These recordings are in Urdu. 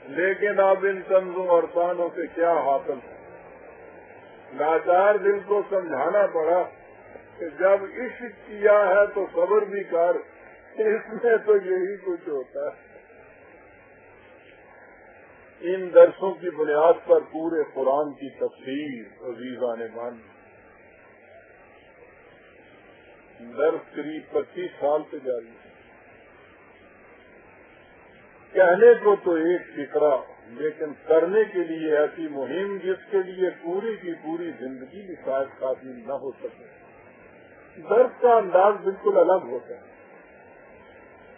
لیکن اب ان طنزوں اور تانوں سے کیا حاصل ہے؟ لاچار دل کو سمجھانا پڑا کہ جب عشق کیا ہے تو صبر بھی کر، اس میں تو یہی کچھ ہوتا ہے۔ ان درسوں کی بنیاد پر پورے قرآن کی تفسیر عزیزان مان، درس قریب 25 سال سے جاری ہے۔ کہنے کو تو ایک فکرہ، لیکن کرنے کے لیے ایسی مہم جس کے لیے پوری کی پوری زندگی بھی شاید کافی نہ ہو سکے۔ درس کا انداز بالکل الگ ہوتا ہے،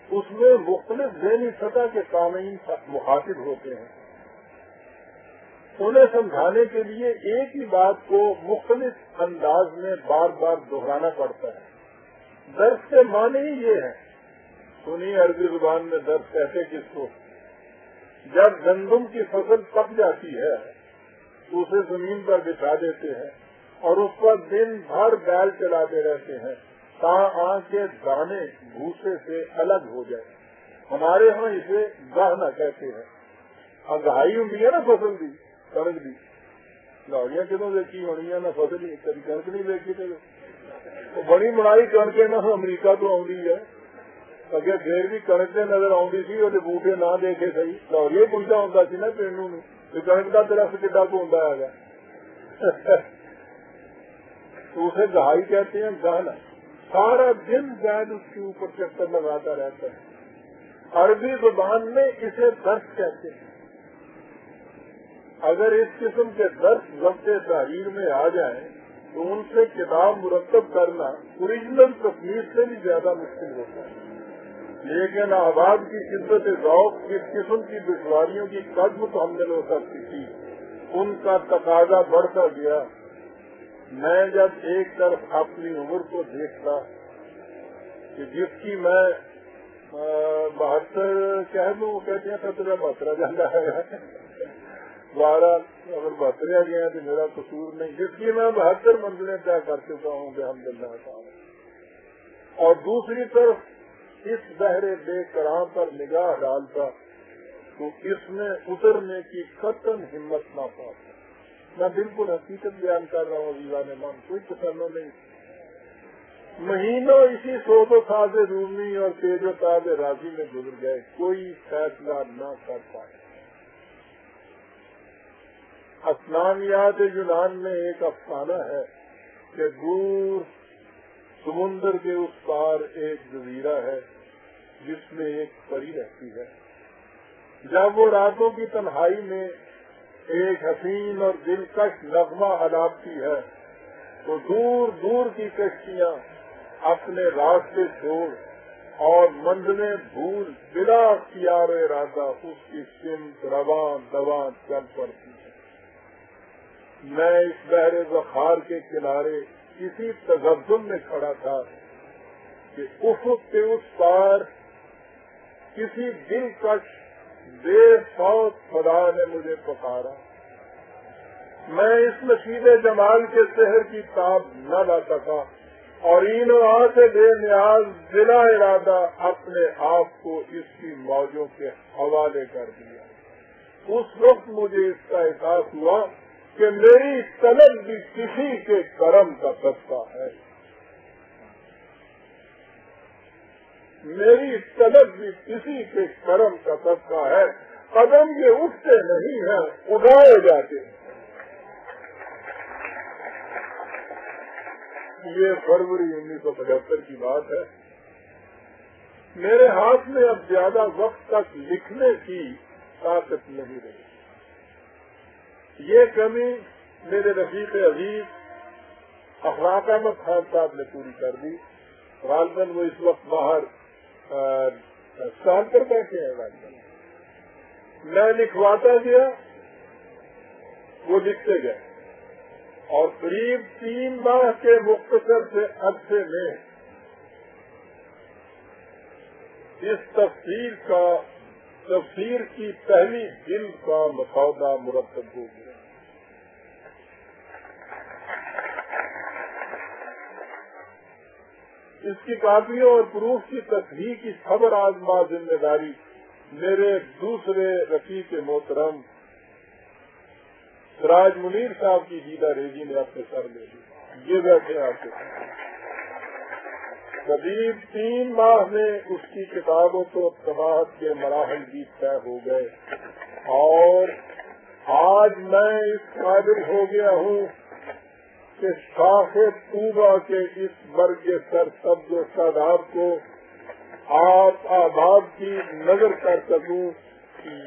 اس میں مختلف ذہنی سطح کے سامعین مخاطب ہوتے ہیں، انہیں سمجھانے کے لیے ایک ہی بات کو مختلف انداز میں بار بار دہرانا پڑتا ہے۔ درس کے معنی ہی یہ ہے، سنی عربی زبان میں درس کہتے کس کو؟ جب گندم کی فصل پک جاتی ہے تو اسے زمین پر بچھا دیتے ہیں اور اس پر دن بھر بیل چلاتے رہتے ہیں تاکہ کے دانے بھوسے سے الگ ہو جائے۔ ہمارے ہاں اسے گہنا کہتے ہیں۔ اگہائی ہوں ہے نا فصل دی، کنک دی، لاڑیاں کدوں دیکھی ہونی نہ فصل ہی کبھی کنک نہیں دیکھی تو بڑی بڑائی کنکے نہ امریکہ تو آئی ہے، اگر پھر بھی کنک سے نظر آتی سی اور بوٹے نہ دیکھے صحیح لاڑیاں پوچھتا ہوتا سی نا پینڈو میں کنک کا درخت کتا پوندا ہے تو اسے گہائی کہتے ہیں، گہنا۔ سارا دن بیل اس کے اوپر چکر لگاتا رہتا ہے۔ عربی زبان میں اسے درس کہتے ہیں۔ اگر اس قسم کے درس ضبط تحریر میں آ جائیں تو ان سے کتاب مرتب کرنا اوریجنل تصنیف سے بھی زیادہ مشکل ہوتا ہے، لیکن احباب کی شدت ذوق اس قسم کی دشواریوں کی قد متحمل ہو سکتی تھی، ان کا تقاضا بڑھتا گیا۔ میں جب ایک طرف اپنی عمر کو دیکھتا کہ جس کی میں 72 کہہ دوں، کہتے ہیں 17-72 جانا ہے، 12 اگر 72 آ گئے ہیں تو میرا قصور نہیں، جس کی میں 72 منزلیں طے کر چکا ہوں الحمدللہ تعالی، اور دوسری طرف اس بحر بے کرام پر نگاہ ڈالتا تو اس میں اترنے کی قطعاً ہمت نہ پاتا۔ میں بالکل حقیقت بیان کر رہا ہوں عزیزان مان، کوئی تسنن نہیں۔ مہینوں اسی سوز و ساز رومی اور تیز و تاب راضی میں گزر گئے، کوئی فیصلہ نہ کر پائے۔ اسلامیات یونان میں ایک افسانہ ہے کہ دور سمندر کے اس پار ایک جزیرہ ہے جس میں ایک پری رہتی ہے۔ جب وہ راتوں کی تنہائی میں ایک حسین اور دلکش نغمہ الاپتی ہے تو دور دور کی کشتیاں اپنے راستے چھوڑ اور منزلیں بھول بلا اختیار و ارادہ اس کی سمت رواں دواں چل پڑتی ہے۔ میں اس بحر ذخار کے کنارے اسی تذبذب میں کھڑا تھا کہ افق کے اس پار کسی دلکش بے فوت خدا نے مجھے پکارا۔ میں اس نشیب جمال کے سحر کی تاب نہ لا سکا اور این و آ سے بے نیاز بلا ارادہ اپنے آپ کو اس کی موجوں کے حوالے کر دیا۔ اس وقت مجھے اس کا احساس ہوا کہ میری طلب بھی کسی کے کرم کا صدقہ ہے، میری طلب بھی کسی کے کرم کا صدقہ ہے۔ قدم یہ اٹھتے نہیں ہیں، اٹھائے جاتے ہیں۔ یہ فروری 1975 کی بات ہے۔ میرے ہاتھ میں اب زیادہ وقت تک لکھنے کی طاقت نہیں رہی۔ یہ کمی میرے رفیق عزیز اخلاق احمد خان صاحب نے پوری کر دی۔ غالباً وہ اس وقت باہر اسٹال پر بیٹھے ہیں۔ غالباً میں لکھواتا گیا، وہ لکھتے گئے، اور قریب 3 ماہ کے مختصر سے عرصے میں اس تفسیر کی پہلی جلد کا مسودہ مرتب ہو گیا۔ اس کی کاپیوں اور پروف کی تصحیح کی خبر آزما ذمہ داری میرے دوسرے رفیق محترم سراج منیر صاحب کی دیدہ ریزی نے اپنے سر لے لی. یہ بیٹھے آپ کے ساتھ. قریب 3 ماہ میں اس کی کتابوں کو طباعت کے مراحل بھی طے ہو گئے اور آج میں اس قابل ہو گیا ہوں کہ شاخ طوبہ کے اس برگ سرسبز و شاداب کو آپ آباد کی نظر کر سکوں.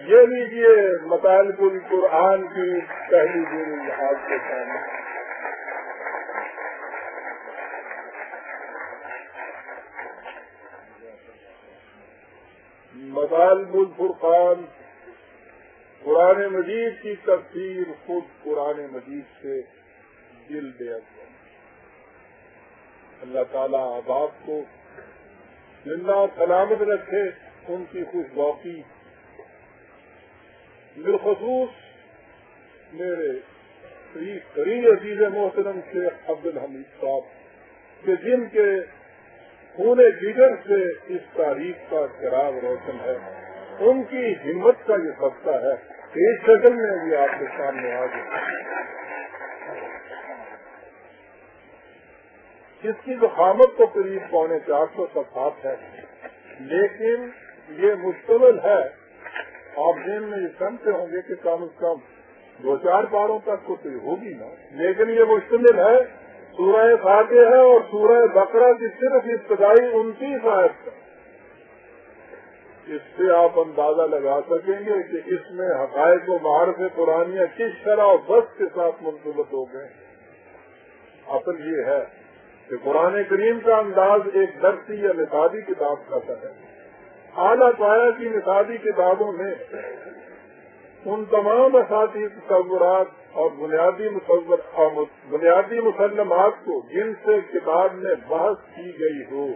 یہ لیجیے مطالب القرآن کی پہلی دن آپ کے سامنے. مطالب الفرقان قرآن مجید کی تفسیر خود قرآن مجید سے جلد اول. اللہ تعالیٰ احباب کو زندہ سلامت رکھے. ان کی خوش ذوقی بالخصوص میرے قریب عزیز محترم شیخ عبدالحمید صاحب کہ جن کے خون جگر سے اس تاریخ کا چراغ روشن ہے، ان کی ہمت کا یہ سبقہ ہے کہ اس شکل میں بھی آپ کے سامنے آ گئے. اس کی ضخامت تو قریب 450 صفحات ہے، لیکن یہ مشتمل ہے. آپ ذہن میں یہ سمجھتے ہوں گے کہ کم از کم 2-4 پاروں تک تو ہوگی نا، لیکن یہ مشتمل ہے سورہ فاتحہ اور سورہ بقرہ کی صرف ابتدائی 29 آیت کا. اس سے آپ اندازہ لگا سکیں گے کہ اس میں حقائق و معارف قرآنیہ کس شرح و بس کے ساتھ منضبط ہو گئے. اصل یہ ہے کہ قرآن کریم کا انداز ایک درسی یا نصابی کتاب کا ہے. اعلیٰ پایا کی نصابی کتابوں میں ان تمام اساسی تصورات اور بنیادی مسلمات کو جن سے کتاب میں بحث کی گئی ہو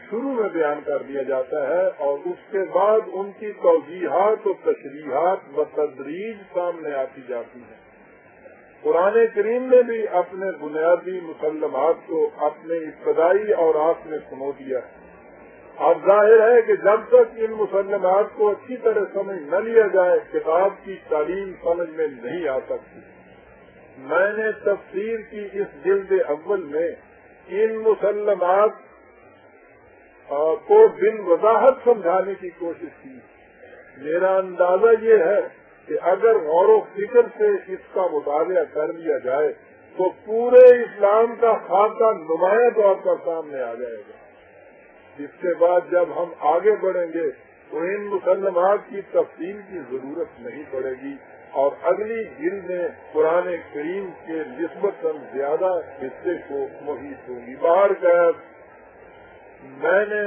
شروع میں بیان کر دیا جاتا ہے اور اس کے بعد ان کی توضیحات و تشریحات بتدریج سامنے آتی جاتی ہیں. قرآن کریم نے بھی اپنے بنیادی مسلمات کو اپنے ابتدائی اوراق میں سمو دیا ہے. اب ظاہر ہے کہ جب تک ان مسلمات کو اچھی طرح سمجھ نہ لیا جائے کتاب کی تعلیم سمجھ میں نہیں آ سکتی. میں نے تفسیر کی اس جلد اول میں ان مسلمات کو بن وضاحت سمجھانے کی کوشش کی. میرا اندازہ یہ ہے کہ اگر غور و فکر سے اس کا مطالعہ کر لیا جائے تو پورے اسلام کا خاکہ نمایاں طور پر سامنے آ جائے گا. اس کے بعد جب ہم آگے بڑھیں گے تو ان مسلمات کی تفصیل کی ضرورت نہیں پڑے گی اور اگلی جلد میں قرآن کریم کے نسبتاً زیادہ حصے کو محیط ہوگی. باہر گئے میں نے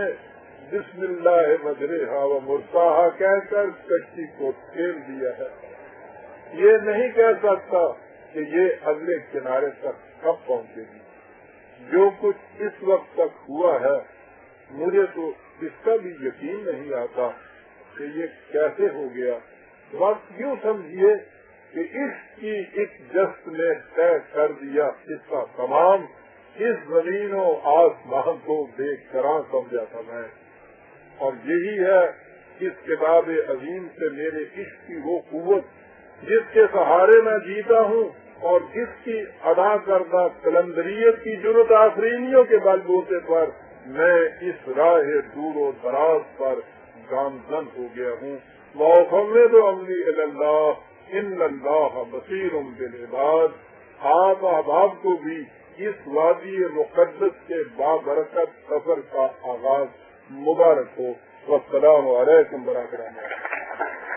بسم اللہ مجریہا و مرساہا کہہ کر کشتی کو کھیل دیا ہے. یہ نہیں کہہ سکتا کہ یہ اگلے کنارے تک کب پہنچے گی. جو کچھ اس وقت تک ہوا ہے مجھے تو اس کا بھی یقین نہیں آتا کہ یہ کیسے ہو گیا. وقت یوں سمجھیے کہ اس کی ایک جست نے طے کر دیا اس کا تمام اس زمین و آسمان کو دیکھ کر سمجھا تھا میں. اور یہی ہے اس کتاب عظیم سے میرے عشق کی وہ قوت جس کے سہارے میں جیتا ہوں اور جس کی ادا کردہ کلندریت کی جرت آفرینیوں کے بل بوتے پر میں اس راہ دور و دراز پر گامزن ہو گیا ہوں. وَأُفَوِّضُ أَمْرِي إِلَى اللَّهِ إِنَّ اللَّهَ بَصِيرٌ بِالْعِبَادِ. آپ احباب کو بھی اس وادی مقدس کے بابرکت سفر کا آغاز مبارک ہو. والسلام علیکم ورحمۃ اللہ.